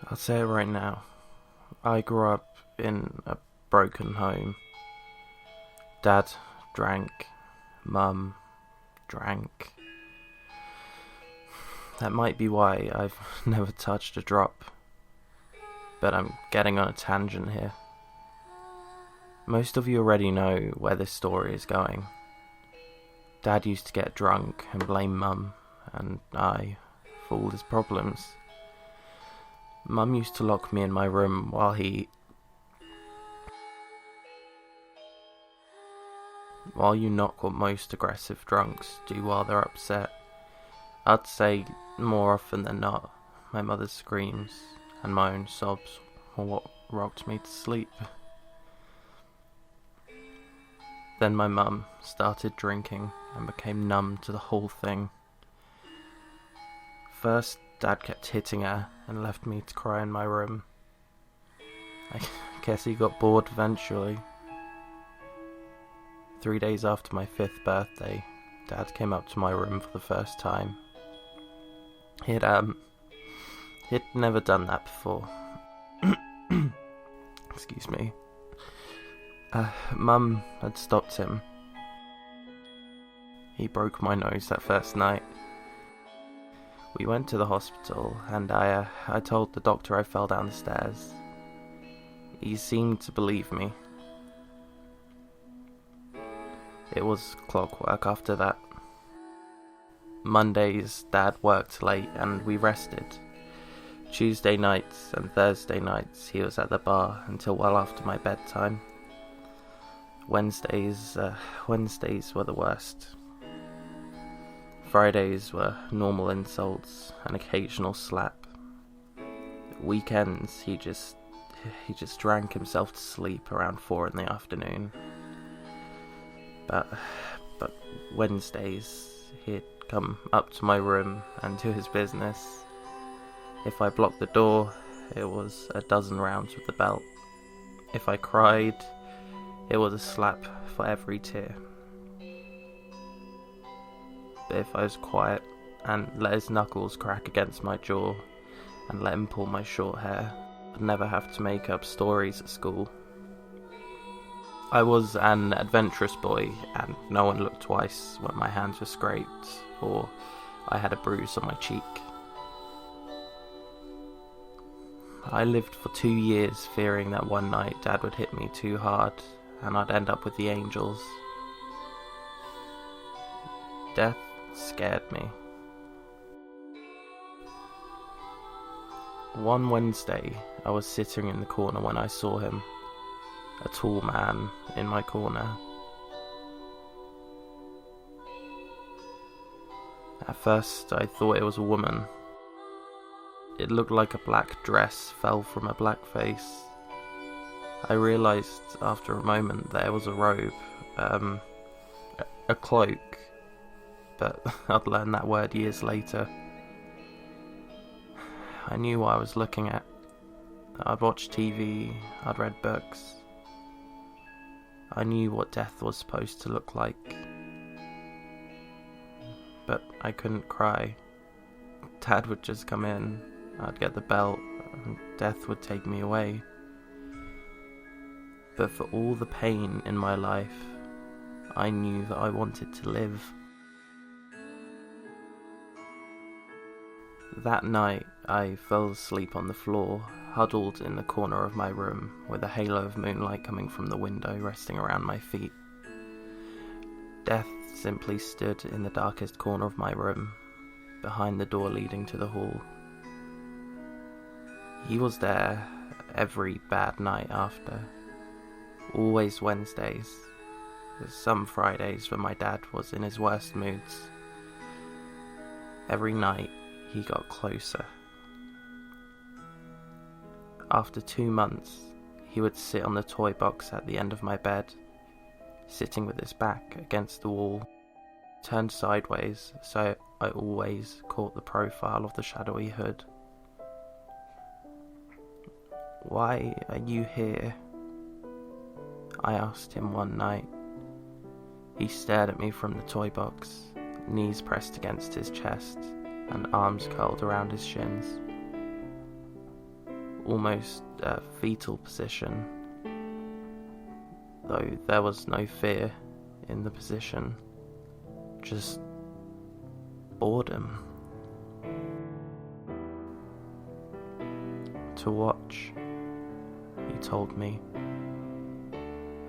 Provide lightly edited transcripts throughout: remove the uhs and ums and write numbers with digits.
I'll say it right now. I grew up in a broken home. Dad drank. Mum drank. That might be why I've never touched a drop. But I'm getting on a tangent here. Most of you already know where this story is going. Dad used to get drunk and blame Mum and I for all his problems. Mum used to lock me in my room while you knock what most aggressive drunks do while they're upset. I'd say more often than not, my mother's screams and my own sobs were what rocked me to sleep. Then my mum started drinking and became numb to the whole thing. First, Dad kept hitting her and left me to cry in my room. I guess he got bored eventually. 3 days after my 5th birthday, Dad came up to my room for the first time. He'd never done that before. Excuse me. Mum had stopped him. He broke my nose that first night. We went to the hospital and I told the doctor I fell down the stairs. He seemed to believe me. It was clockwork after that. Mondays, Dad worked late and we rested. Tuesday nights and Thursday nights he was at the bar until well after my bedtime. Wednesdays were the worst. Fridays were normal insults, an occasional slap. Weekends he just drank himself to sleep around 4 in the afternoon. But Wednesdays he'd come up to my room and do his business. If I blocked the door, it was a dozen rounds with the belt. If I cried, it was a slap for every tear. But if I was quiet and let his knuckles crack against my jaw and let him pull my short hair, I'd never have to make up stories at school. I was an adventurous boy and no one looked twice when my hands were scraped or I had a bruise on my cheek. I lived for 2 years fearing that one night Dad would hit me too hard and I'd end up with the angels. Death scared me. One Wednesday, I was sitting in the corner when I saw him, a tall man in my corner. At first, I thought it was a woman. It looked like a black dress fell from a black face. I realised after a moment that it was a robe, a cloak, but I'd learned that word years later. I knew what I was looking at. I'd watched TV, I'd read books. I knew what death was supposed to look like. But I couldn't cry. Dad would just come in, I'd get the belt, and death would take me away. But for all the pain in my life, I knew that I wanted to live. That night, I fell asleep on the floor, huddled in the corner of my room, with a halo of moonlight coming from the window resting around my feet. Death simply stood in the darkest corner of my room, behind the door leading to the hall. He was there every bad night after. Always Wednesdays. Some Fridays when my dad was in his worst moods. Every night he got closer. After 2 months, he would sit on the toy box at the end of my bed, sitting with his back against the wall, turned sideways so I always caught the profile of the shadowy hood. "Why are you here?" I asked him one night. He stared at me from the toy box, knees pressed against his chest and arms curled around his shins. almost a fetal position, though there was no fear in the position, just boredom. To watch, he told me.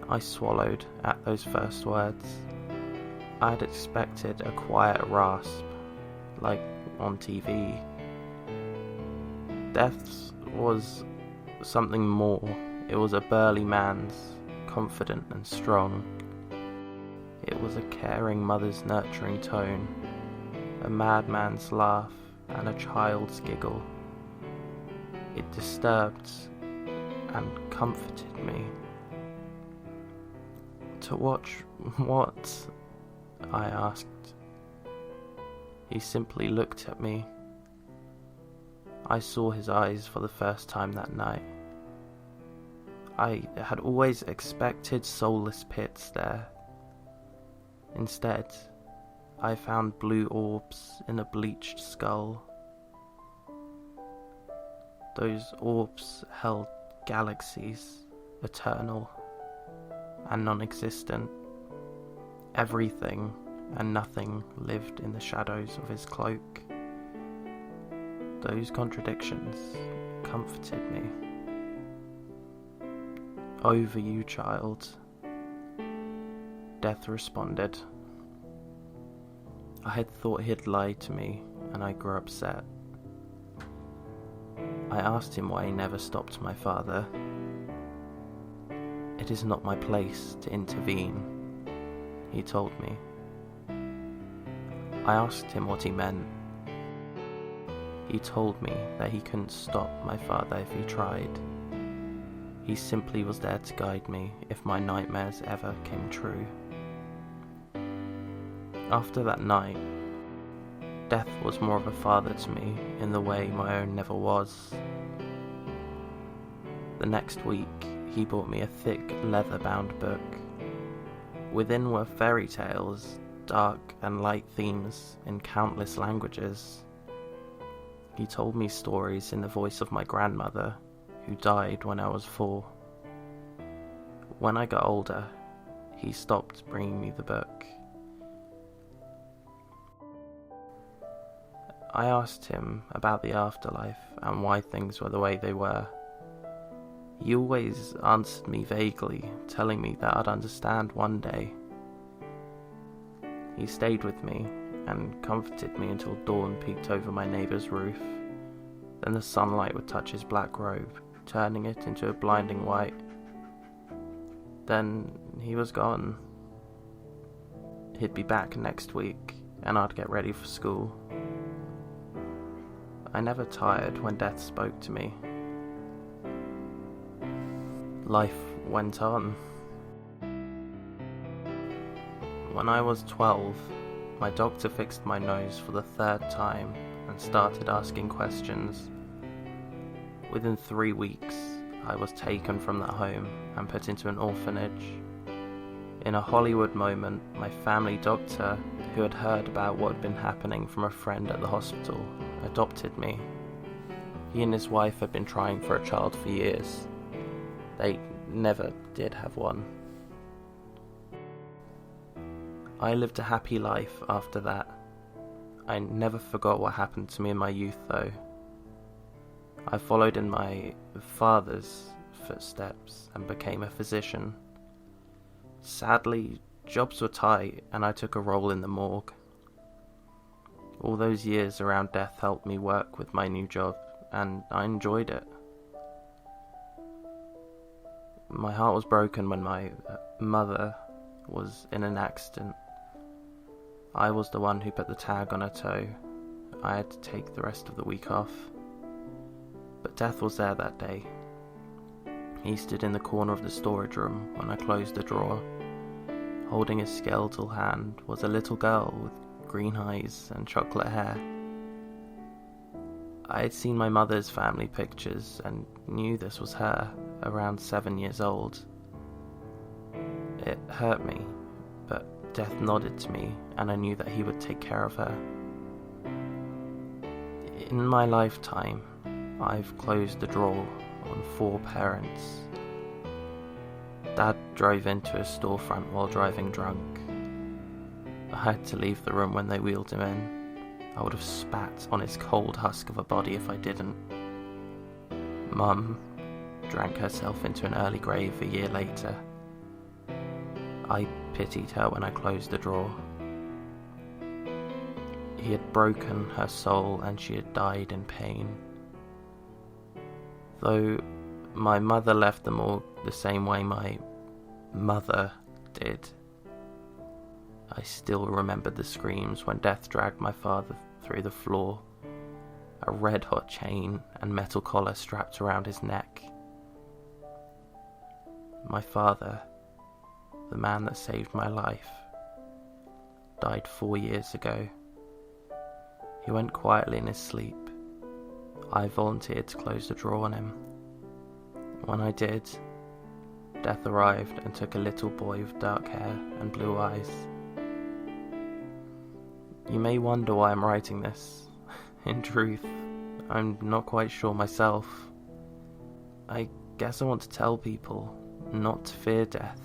I swallowed at those first words. I had expected a quiet rasp, like on TV. Death's was something more. It was a burly man's, confident and strong. It was a caring mother's nurturing tone, a madman's laugh and a child's giggle. It disturbed and comforted me. To watch what? I asked. He simply looked at me. I saw his eyes for the first time that night. I had always expected soulless pits there. Instead, I found blue orbs in a bleached skull. Those orbs held galaxies, eternal and non-existent. Everything and nothing lived in the shadows of his cloak. Those contradictions comforted me. Over you, child, Death responded. I had thought he'd lied to me, and I grew upset. I asked him why he never stopped my father. It is not my place to intervene, he told me. I asked him what he meant. He told me that he couldn't stop my father if he tried. He simply was there to guide me if my nightmares ever came true. After that night, Death was more of a father to me in the way my own never was. The next week, he bought me a thick leather-bound book. Within were fairy tales, dark and light themes in countless languages. He told me stories in the voice of my grandmother, who died when I was 4. When I got older, he stopped bringing me the book. I asked him about the afterlife and why things were the way they were. He always answered me vaguely, telling me that I'd understand one day. He stayed with me and comforted me until dawn peeked over my neighbour's roof. Then the sunlight would touch his black robe, turning it into a blinding white. Then he was gone. He'd be back next week, and I'd get ready for school. I never tired when Death spoke to me. Life went on. When I was 12, my doctor fixed my nose for the 3rd time and started asking questions. Within 3 weeks, I was taken from that home and put into an orphanage. In a Hollywood moment, my family doctor, who had heard about what had been happening from a friend at the hospital, adopted me. He and his wife had been trying for a child for years. They never did have one. I lived a happy life after that. I never forgot what happened to me in my youth, though. I followed in my father's footsteps and became a physician. Sadly, jobs were tight and I took a role in the morgue. All those years around Death helped me work with my new job, and I enjoyed it. My heart was broken when my mother was in an accident. I was the one who put the tag on her toe. I had to take the rest of the week off. But Death was there that day. He stood in the corner of the storage room when I closed the drawer. Holding his skeletal hand was a little girl with green eyes and chocolate hair. I had seen my mother's family pictures and knew this was her, around 7 years old. It hurt me, but Death nodded to me and I knew that he would take care of her. In my lifetime, I've closed the drawer on 4 parents. Dad drove into a storefront while driving drunk. I had to leave the room when they wheeled him in. I would have spat on his cold husk of a body if I didn't. Mum drank herself into an early grave a year later. I pitied her when I closed the drawer. He had broken her soul and she had died in pain. Though my mother left the morgue the same way my mother did, I still remembered the screams when death dragged my father through the floor, a red-hot chain and metal collar strapped around his neck. My father, the man that saved my life, died 4 years ago. He went quietly in his sleep. I volunteered to close the drawer on him. When I did, death arrived and took a little boy with dark hair and blue eyes. You may wonder why I'm writing this. In truth, I'm not quite sure myself. I guess I want to tell people not to fear death.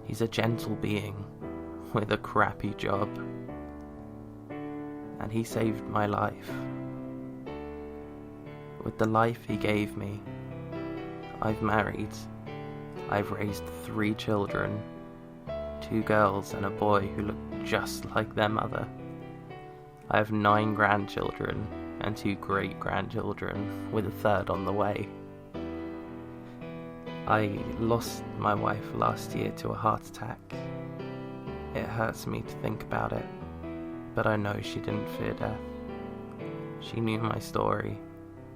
He's a gentle being with a crappy job. And he saved my life. With the life he gave me, I've married. I've raised 3 children, 2 girls and a boy who look just like their mother. I have 9 grandchildren and 2 great-grandchildren, with a 3rd on the way. I lost my wife last year to a heart attack. It hurts me to think about it, but I know she didn't fear death. She knew my story,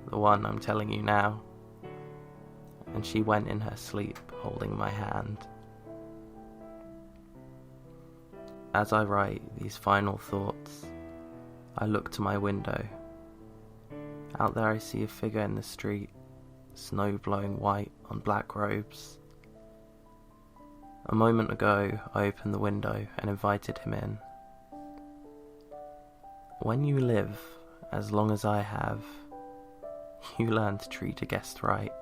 the one I'm telling you now, and she went in her sleep holding my hand. As I write these final thoughts, I look to my window. Out there I see a figure in the street, snow blowing white on black robes. A moment ago I opened the window and invited him in. When you live as long as I have, you learn to treat a guest right.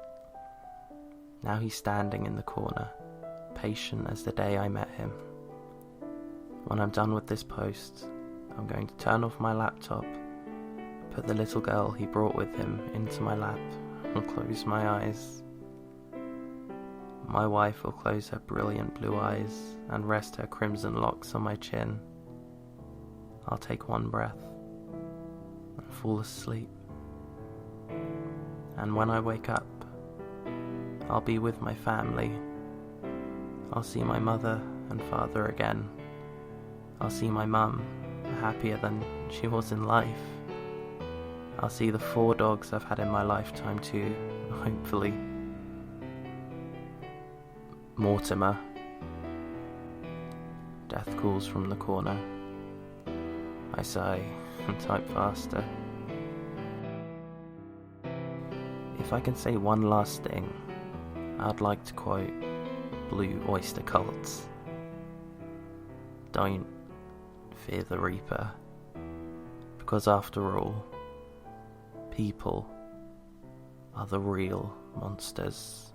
Now he's standing in the corner, patient as the day I met him. When I'm done with this post, I'm going to turn off my laptop, put the little girl he brought with him into my lap, and close my eyes. My wife will close her brilliant blue eyes and rest her crimson locks on my chin. I'll take one breath and fall asleep. And when I wake up, I'll be with my family. I'll see my mother and father again. I'll see my mum, happier than she was in life. I'll see the 4 dogs I've had in my lifetime too, hopefully. Mortimer. Death calls from the corner. I sigh and type faster. If I can say one last thing, I'd like to quote Blue Oyster Cults. Don't fear the Reaper, because after all, people are the real monsters.